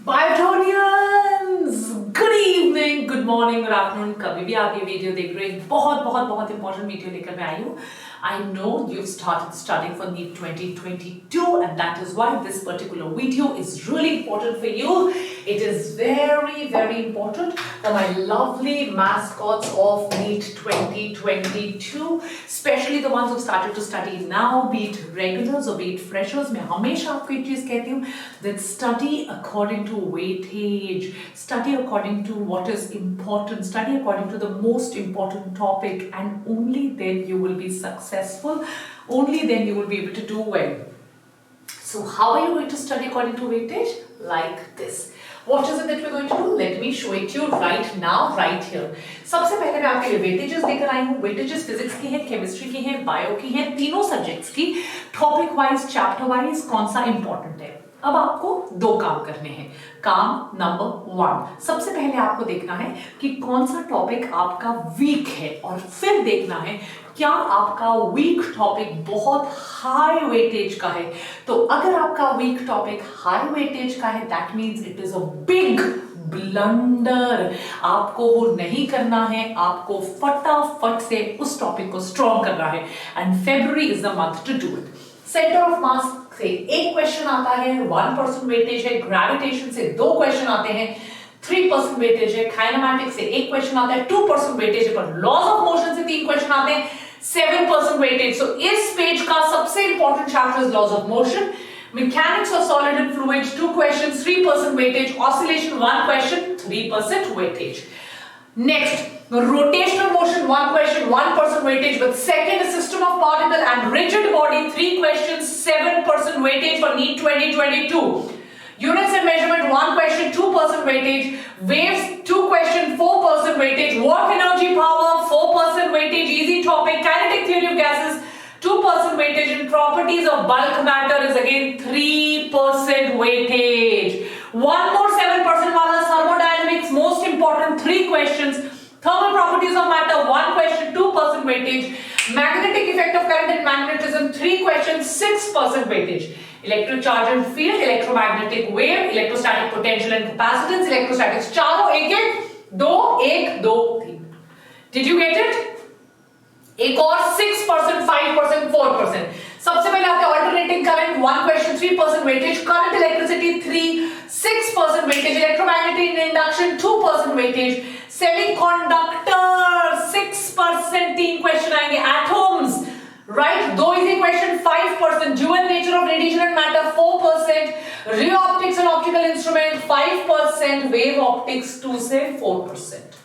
बायोटोनियंस, good evening, good morning, good afternoon, कभी भी आप ये वीडियो देख रहे हैं, बहुत इंपॉर्टेंट वीडियो लेकर मैं आई हूँ. I know you've started studying for NEET 2022 and that is why this particular video is really important for you. It is very important for my lovely mascots of NEET 2022, especially the ones who started to study now, be it regulars or be it freshers. मैं हमेशा आपको एक चीज कहती हूँ that study according to weightage, study according to what is important, study according to the most important topic, and only then you will be successful, only then you will be able to do well. So how are you going to study according to weightage? Like this. What is it that we're going to do? Let me show it to you right now, right here. सबसे पहले मैं आपके लिए weightages लेकर आई हूँ. weightages physics की है, chemistry की है, bio की है, तीनों subjects की, topic wise, chapter wise, कौन सा important है. अब आपको दो काम करने हैं. काम नंबर 1, सबसे पहले आपको देखना है कि कौन सा टॉपिक आपका वीक है, और फिर देखना है क्या आपका वीक टॉपिक बहुत हाई वेटेज का है. तो अगर आपका वीक टॉपिक हाई वेटेज का है, that means it is a big blunder. आपको वो नहीं करना है, आपको फटाफट से उस टॉपिक को स्ट्रॉन्ग करना है. And February is the month to do it. Centre of mass से एक क्वेश्चन आता है, 1% वेटेज है. ग्रेविटेशन से 2 क्वेश्चन आते हैं, 3% वेटेज है. काइनेमैटिक्स से एक क्वेश्चन आता है, 2% वेटेज है. पर लॉज ऑफ मोशन से 3 क्वेश्चन आते हैं, 7% वेटेज. सो इस पेज का सबसे important chapter is laws of motion. Mechanics of solid and fluids, 2 questions, 3% weightage. Oscillation, 1 question, 3% weightage. Next, rotational motion, 1 question, 1% weightage. But second is system of particle and rigid body, 3 questions, 7% weightage for NEET 2022. Units and measurement, 1 question, 2% weightage. Waves, 2 question, 4% weightage. Work energy power, 4% weightage. Easy topic. Kinetic theory of gases, 2% weightage. And properties of bulk matter is again 3% weightage. One more 7% wala, thermodynamics, most important, 3 questions. Thermal properties of matter, 1 question, 2% weightage. Magnetic effect of current and magnetism, 3 questions, 6% weightage. Electric charge and field, electromagnetic wave, electrostatic potential and capacitance, electrostatics. चारों एक 2 3. Did you get it? एक और 6%, 5%, 4%. सबसे पहले आपके alternating current, 1 question, 3% weightage. Current electricity 3, 6% weightage. Electromagnetic induction 2% weightage. Semiconductor 6%, 3 question आएंगे. Atoms, right? 2 easy question, 5%. Dual nature of radiation and matter 4%. Ray optics and optical instrument 5%. Wave optics 2 से 4%.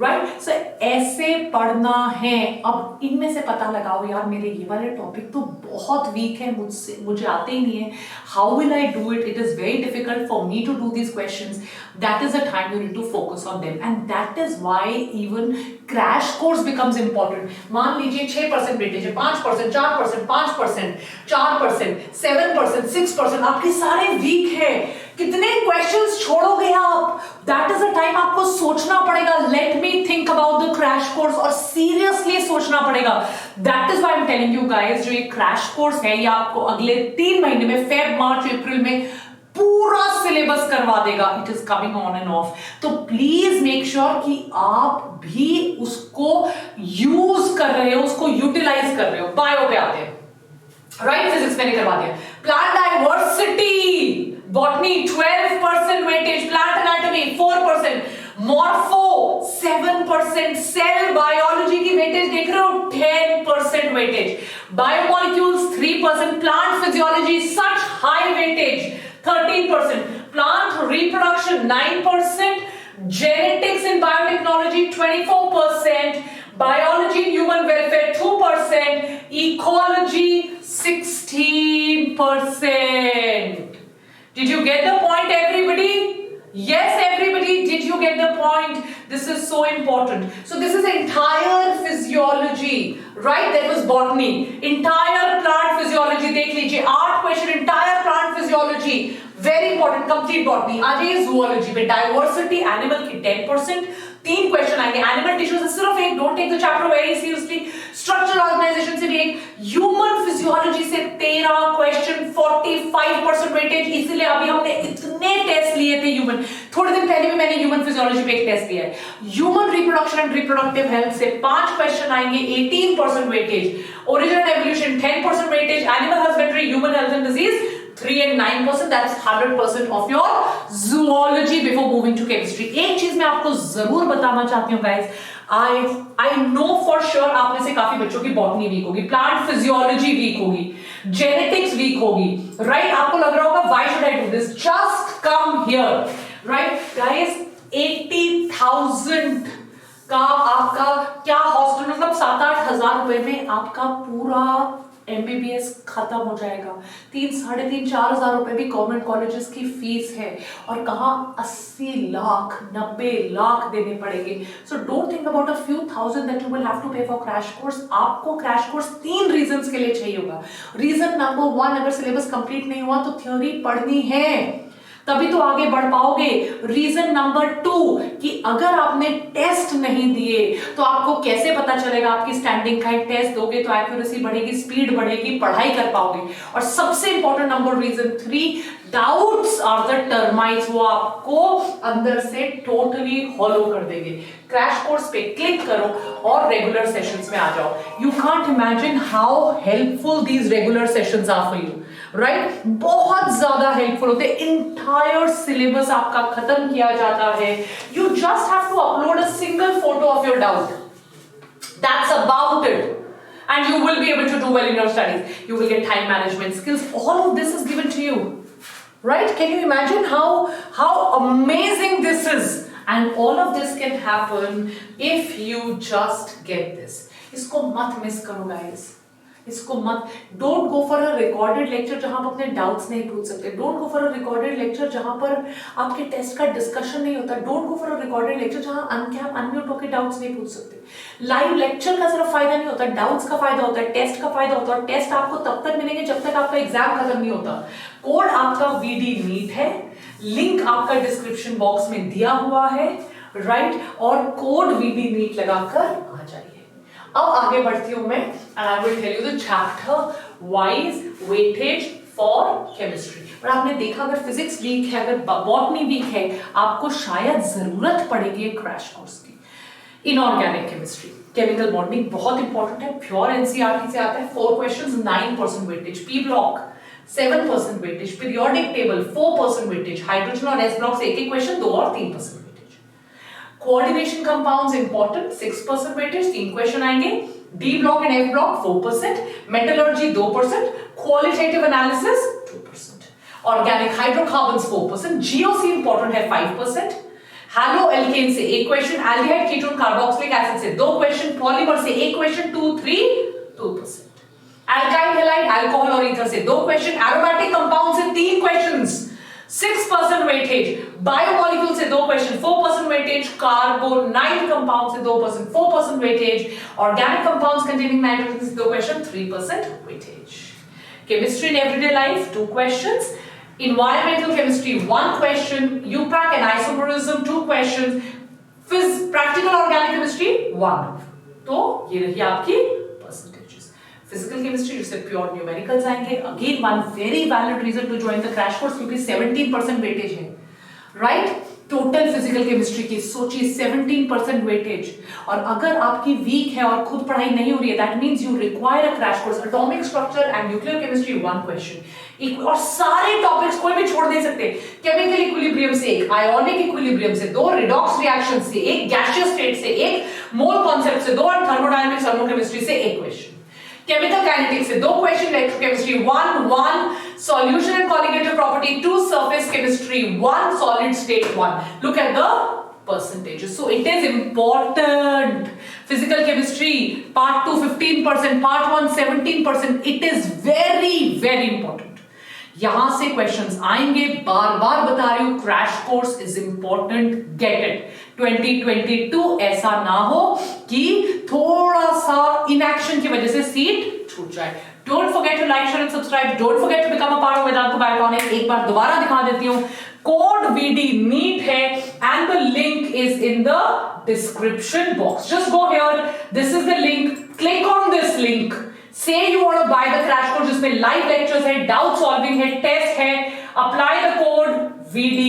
Right. सो ऐसे पढ़ना है. अब इनमें से पता लगाओ यार मेरे ये वाले टॉपिक तो बहुत वीक है, मुझे आते ही नहीं है. How will I do it? It is very difficult for me to do these questions. That is a time you need to focus on them, and that is why even crash course becomes important. मान लीजिए 6% weightage है, 5%, 4%, 5%, 4%, 7%, 6%, आपके सारे week है. कितने questions छोड़ोगे आप? That is a time आपको सोचना पड़ेगा. Let me think about the crash course, और सीरियसली सोचना पड़ेगा. That is why I am telling you guys, जो ये क्रैश कोर्स है ये आपको अगले 3 महीने में, फेब, मार्च, अप्रैल में पूरा सिलेबस करवा देगा. It is coming on end of. तो प्लीज मेक श्योर कि आप भी उसको यूज कर रहे हो, उसको यूटिलाइज कर रहे हो. बायो पे आते हैं, राइट. फिजिक्स मैंने करवा दिया. Plant diversity, botany 12% weightage. Plant anatomy 4%. Morpho 7%. Cell biology की weightage देख रहे हो, 10% weightage. Biomolecules 3%. Plant physiology such high weightage 13%. Plant reproduction 9%. Genetics and biotechnology 24%. Biology and human welfare 2%. Ecology 16%. Did you get the point, everybody? Yes, everybody, did you get the point? This is so important. So this is entire physiology, right? That was botany. Entire plant physiology. देख लीजिए 8 question, entire plant physiology. Very important, complete botany. आ जाइए zoology पे. Diversity, animal की 10%. 3 question आएंगे. Animal tissue से सिर्फ एक. Don't take the chapter very seriously. Structural organisation से भी एक, ह्यूमन फिजियोलॉजी से 13 क्वेश्चन, 45% वेटेज, इसलिए अभी हमने इतने टेस्ट लिए थे ह्यूमन, थोड़े दिन पहले भी मैंने ह्यूमन फिजियोलॉजी पे एक टेस्ट लिया है। Human reproduction and reproductive health से 5 क्वेश्चन आएंगे, 18% weightage, origin and evolution 10% weightage, animal husbandry, human health and disease 3 and 9%, that's 100% of your zoology before moving to chemistry। एक चीज मैं आपको जरूर बताना चाहती हूँ guys, I know for sure आप में से काफी बच्चों की बॉटनी वीक होगी, प्लांट फिजियोलॉजी वीक होगी, जेनेटिक्स वीक होगी, राइट? आपको लग रहा होगा why should I do this? Just come here, right guys? 80,000 का आपका क्या हॉस्टल, मतलब 7-8 हजार रुपए में आपका पूरा MBBS खत्म हो जाएगा। 3-3.5-4 हजार रुपए भी गवर्नमेंट कॉलेजेस की फीस है, और कहाँ 80 लाख 90 लाख देने पड़ेंगे। So don't think about a few thousand that you will have to pay for crash course. आपको क्रैश कोर्स 3 रीजंस के लिए चाहिए होगा। रीजन नंबर 1, अगर सिलेबस कंप्लीट नहीं हुआ तो थ्योरी पढ़नी है, तभी तो आगे बढ़ पाओगे। रीजन नंबर 2 कि अगर आपने टेस्ट नहीं दिए तो आपको कैसे पता चलेगा आपकी स्टैंडिंग का। टेस्ट दोगे तो एक्यूरेसी बढ़ेगी, स्पीड बढ़ेगी, पढ़ाई कर पाओगे। और सबसे important number reason 3, doubts are the termites, वो आपको अंदर से टोटली हॉलो कर देंगे। क्रैश कोर्स पे क्लिक करो और रेगुलर सेशंस में आ जाओ। You can't imagine how helpful these regular sessions are for you, right? बहुत ज्यादा हेल्पफुल होते हैं। इंटायर सिलेबस आपका खत्म किया जाता है। You just have to upload a single photo of your doubt, that's about it, and you will be able to do well in your studies. You will get time management skills. All of this is given to you, right? Can you imagine how amazing this is? And all of this can happen if you just get this. इसको मत miss करो guys, इसको मत। Don't go for a recorded lecture जहां आप अपने doubts नहीं पूछ सकते। Don't go for a recorded lecture जहां पर आपके टेस्ट का डिस्कशन नहीं होता। Don't go for a recorded lecture जहां अनम्यूट होकर डाउट्स नहीं पूछ सकते। लाइव लेक्चर का सिर्फ फायदा नहीं होता, डाउट्स का फायदा होता है, टेस्ट का फायदा होता है। टेस्ट आपको तब तक मिलेंगे जब तक आपका एग्जाम खत्म नहीं होता। कोड आपका VD NEET है, लिंक आपका डिस्क्रिप्शन बॉक्स में दिया हुआ है, राइट? और कोड VD NEET लगाकर आ जाइए। अब आगे बढ़ती हूं मैं, and I will tell you the chapter wise weightage for chemistry. और आपने देखा अगर फिजिक्स वीक है, अगर बॉटनी वीक है, आपको शायद जरूरत पड़ेगी एक क्रैश कोर्स की। इनऑर्गेनिक केमिस्ट्री, केमिकल बॉन्डिंग बहुत इंपॉर्टेंट है, प्योर NCERT से आता है। 4 questions 9% weightage, P block 7% weightage, periodic table 4% weightage, hydrogen और S ब्लॉक से एक क्वेश्चन, 2 और 3% weightage. Coordination compounds important, 6% weightage, 3 question आएंगे। D block and F block 4%, metallurgy 2%, qualitative analysis 2%, organic hydrocarbons 4%, GOC important है 5%, hello alkene से एक question, aldehyde ketone carboxylic acid से 2 question, polymer से एक क्वेश्चन 2, 3 2%, एल्काइल हैलाइड अल्कोहल और ether से 2 question, aromatic compound से 3 क्वेश्चंस 6% वेटेज, बायोमोलिक्यूल से 2 क्वेश्चन 4% वेटेज, कार्बोनाइल कंपाउंड से 2% 4% weightage, organic compounds containing nitrogen से 2 question 3% weightage. Chemistry in everyday life 2 questions, environmental chemistry 1 question, UPAC and isomerism 2 questions, practical organic chemistry 1। तो ये रही आपकी percentages। physical chemistry जिससे pure numericals आएंगे, again one very valid reason to join the crash course, क्योंकि 17% weightage है, right? Total physical chemistry की सोचिए 17% वेटेज। और अगर आपकी वीक है और खुद पढ़ाई नहीं हो रही है, that means you require a crash course. Atomic structure and nuclear chemistry 1 question, और सारे टॉपिक्स कोई भी छोड़ नहीं सकते। केमिकल इक्विलिब्रियम से 1, आयोनिक इक्विलिब्रियम से 2, रिडॉक्स रिएक्शन से 1, गैसियस स्टेट से 1, मोल कॉन्सेप्ट से 2 और थर्मोडायनामिक्स थर्मोकेमिस्ट्री से 1 क्वेश्चन। केमिकल काइनेटिक्स से 2 question, electrochemistry 1, solution and colligative property 2, surface chemistry 1, solid state 1। Look at the percentages. So it is important. Physical chemistry part 2 15%, part 1 17%. It is very very important. यहां से questions आएंगे, बार बार बता रही हूं, crash course is important, get it. 2022 ऐसा ना हो कि थोड़ा सा इनएक्शन की वजह से सीट छूट जाए। Don't forget to like, share and subscribe. Don't forget to become a part of Vedantu Biotonic. एक बार दोबारा दिखा देती हूं, कोड VD NEET है and the link is in the description box. Just go here. This is the link click on this link, say you want to buy the crash course जिसमें live lectures है, doubt solving है, test है, apply the code VD,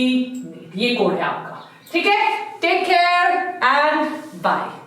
ये code है आपका, ठीक है? Take care and bye.